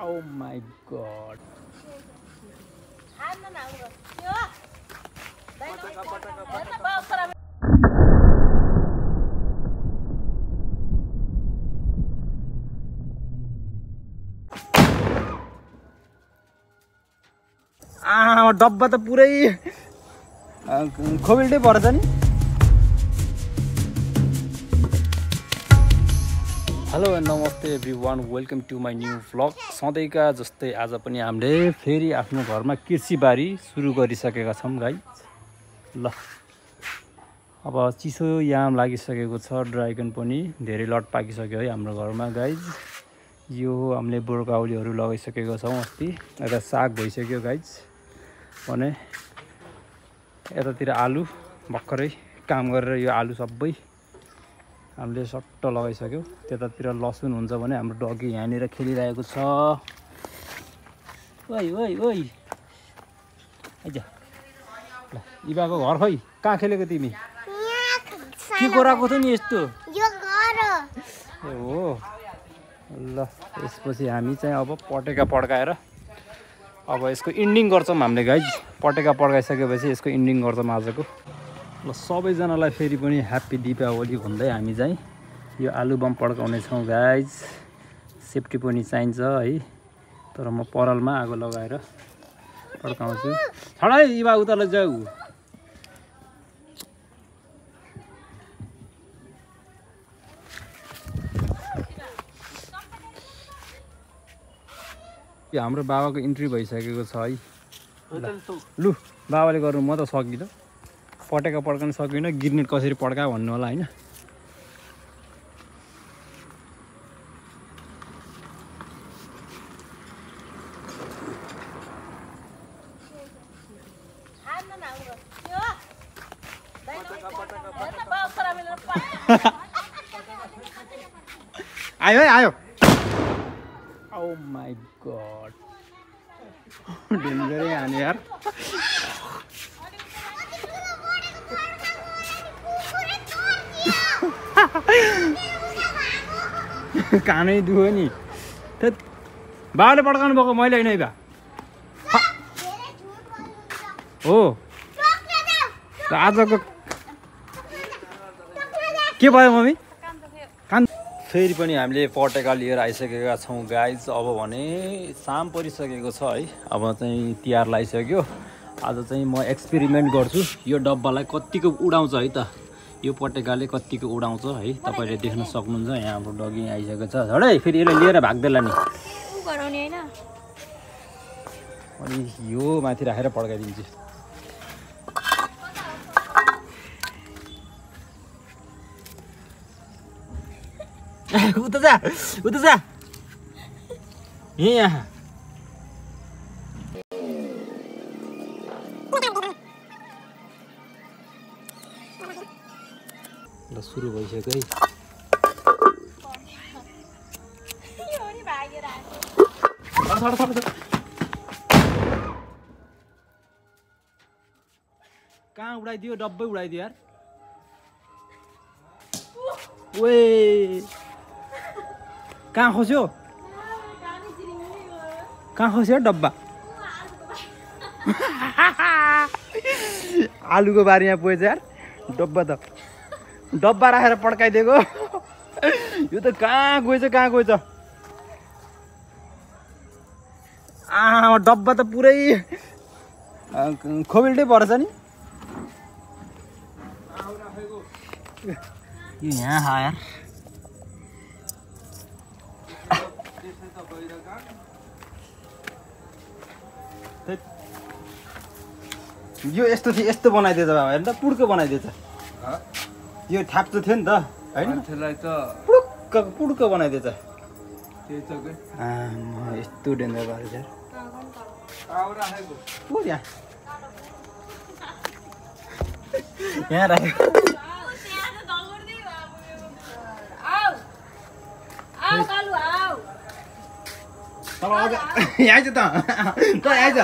Oh my god. डब्बा त पुरै खोबिल्टै पर्छ नि। Hello and namaste everyone, welcome to my new vlog. सधैँका जस्तै आज पनि हामीले फेरि आफ्नो घरमा कृषिबारी सुरु गरिसकेका छौँ गाइज। ल अब चिसो याम लागिसकेको छ, ड्राइगन पनि धेरै लट पाकिसक्यो है हाम्रो घरमा गाइज। यो हामीले ब्रोकाउलीहरू लगाइसकेका छौँ, अस्ति यता साग भइसक्यो गाइज भने यतातिर आलु भर्खरै काम गरेर यो आलु सबै हामीले सट्ट लगाइसक्यो। त्यतातिर लसुन हुन्छ भने हाम्रो डगी यहाँनिर खेलिरहेको छ। ओइ ओइ ओइ आइज ल, इबाको घर खै कहाँ खेलेको तिमी? के गराएको थियो नि यस्तो? ए हो ल, यसपछि हामी चाहिँ अब पटेका पड्काएर अब यसको इन्डिङ गर्छौँ हामीले गाइज। पटेका पड्काइसकेपछि यसको इन्डिङ गर्छौँ आजको। ल सबैजनालाई फेरि पनि ह्याप्पी दीपावली भन्दै हामी चाहिँ यो आलु बम पड्काउने छौँ गाइज। सेफ्टी पनि चाहिन्छ है, तर म परालमा आगो लगाएर पड्काउँछु। छडै इबा उता जाऊ। यो हाम्रो बाबाको इन्ट्री भइसकेको छ है। लु बाबाले गर्नु, म त सकिनँ, पटेका पड्काउनु सकिनँ। गिर्नेट कसरी पड्का भन्नु होला होइन। आयो है आयो। Oh my god, डेन्जरै हाने यार। कानै दुख्यो नि। बाबाले पड्काउनु भएको, मैले होइन बा हो। आजको के भयो मम्मी? फेरि पनि हामीले पटेका लिएर आइसकेका छौँ गाइज। अब भने शाम परिसकेको छ है, अब चाहिँ तिहार लागिसक्यो। आज चाहिँ म एक्सपेरिमेन्ट गर्छु, यो डब्बालाई कतिको उडाउँछ है त, यो पटेकाले कतिको उडाउँछ है। तपाईँले देख्न सक्नुहुन्छ। यहाँ हाम्रो डगी आइसकेको छ। झडै फेरि यसलाई लिएर भाग्दैला नि। अनि यो माथि राखेर पड्काइदिन्छु। उता जा उता जा, यहाँ ल सुरु भइसक्यो है। कहाँ उडाइदियो? डब्बै उडाइदियो यार। ओए कहाँ खस्यो? कहाँ खस्यो डब्बा? आलुको बारीमा पुगेछ यार डब्बा। त डब्बा राखेर पड्काइदिएको यो त कहाँ गएछ कहाँ गएछ? डब्बा त पुरै खोबिल्टै पर्छ नि। यो यहाँ यार यो यस्तो थियो, यस्तो बनाइदिएछ बाबा। हेर्नु त पुड्को बनाइदिएछ। यो ठ्याप्चो थियो नि त होइन, पुड्को बनाइदिएछ। यस्तो डेन्जर गरेछ यहाँ राखेको। यहाँ आइज त आइज।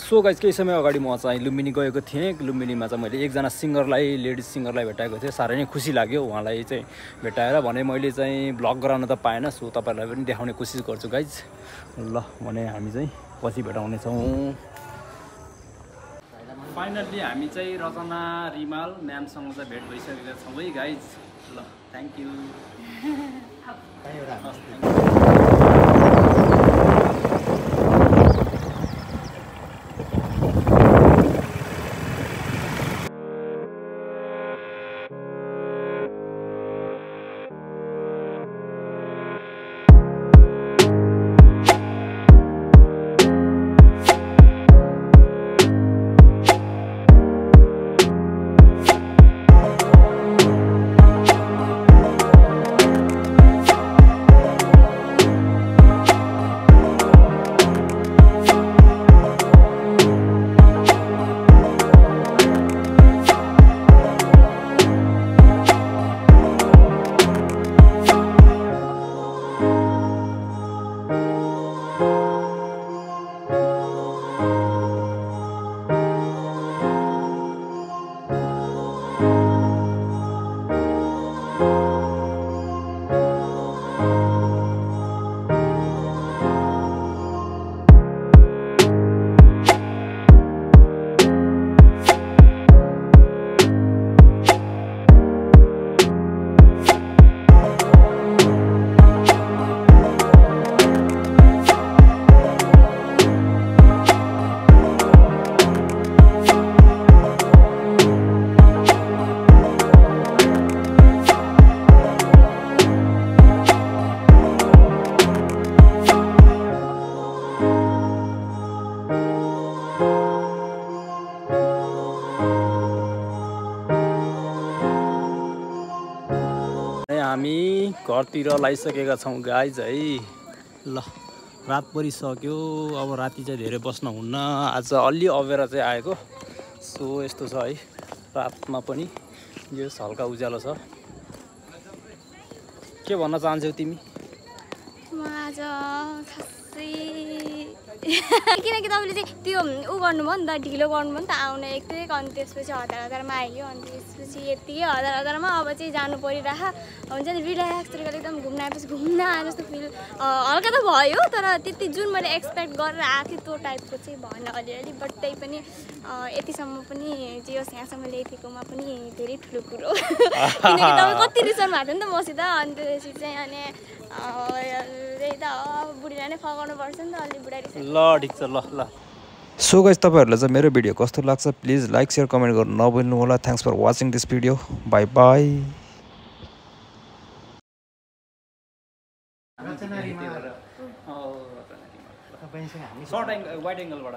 सो गाइज केही समय अगाडि म चाहिँ लुम्बिनी गएको थिएँ। लुम्बिनीमा चाहिँ मैले एकजना सिङ्गरलाई, लेडिज सिङ्गरलाई भेटाएको थिएँ। साह्रै नै खुसी लाग्यो उहाँलाई चाहिँ भेटाएर। भने मैले चाहिँ भ्लग गराउन त पाएन, सो तपाईँहरूलाई पनि देखाउने कोसिस गर्छु गाइज। ल भने हामी चाहिँ पछि भेटाउनेछौँ। फाइनल्ली हामी चाहिँ रचना रिमाल म्यामसँग चाहिँ भेट भइसकेका छौँ है गाइज। ल थ्याङ्क यू। हामी घरतिर लागिसकेका छौँ गाइज है। ल रात परिसक्यो, अब राति चाहिँ धेरै बस्न हुन्न। आज अलि अबेर चाहिँ आएको, सो यस्तो छ है। रातमा पनि यो हल्का उज्यालो छ। के भन्न चाहन्छौ तिमी? म आज किनकि तपाईँले चाहिँ त्यो ऊ गर्नुभयो नि त, ढिलो गर्नुभयो नि त आउने एक अनि त्यसपछि हतारमा आइयो। अनि त्यसपछि यतिकै हतारमा अब चाहिँ जानु परिरहेको हुन्छ नि। रिल्याक्स तरिकाले एकदम घुम्न आएपछि घुम्न आए जस्तो फिल हल्का त भयो, तर त्यति जुन मैले एक्सपेक्ट गरेर आएको थिएँ त्यो टाइपको चाहिँ भएन अलिअलि। बट त्यही पनि यतिसम्म पनि जे होस् यहाँसम्म ल्याइदिएकोमा पनि धेरै ठुलो कुरो। किनकि तपाईँ कति रिसन भएको थियो नि त मसित। अनि त्यसपछि चाहिँ अनि त्यही त बुढीलाई नै फगाउनु पर्छ नि त, अलि बुढा रिस। ल ठिक छ, ल ल। सो गाइज तपाईँहरूलाई चाहिँ मेरो भिडियो कस्तो लाग्छ प्लिज लाइक सेयर कमेन्ट गर्नु नभुल्नु होला। Thanks for watching this video. Bye bye. Short angle wide एङ्गलबाट